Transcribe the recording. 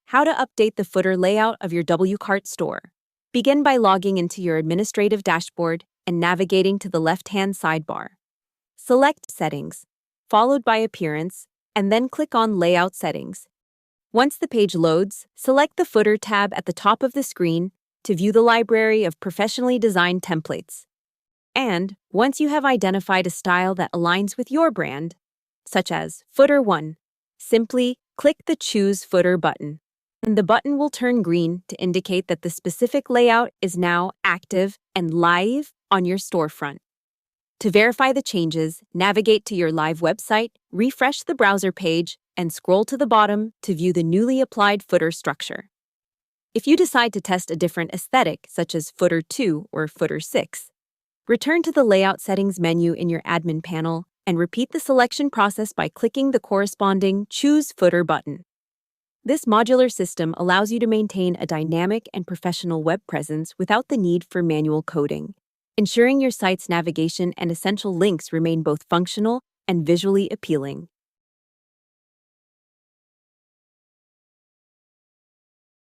How to update the footer layout of your Wcart store. Begin by logging into your administrative dashboard and navigating to the left-hand sidebar. Select Settings, followed by Appearance, and then click on Layout Settings. Once the page loads, select the Footer tab at the top of the screen to view the library of professionally designed templates. And once you have identified a style that aligns with your brand, such as Footer 1, simply click the Choose Footer button. And the button will turn green to indicate that the specific layout is now active and live on your storefront. To verify the changes, navigate to your live website, refresh the browser page, and scroll to the bottom to view the newly applied footer structure. If you decide to test a different aesthetic, such as Footer 2 or Footer 6, return to the Layout Settings menu in your admin panel and repeat the selection process by clicking the corresponding Choose Footer button. This modular system allows you to maintain a dynamic and professional web presence without the need for manual coding, ensuring your site's navigation and essential links remain both functional and visually appealing.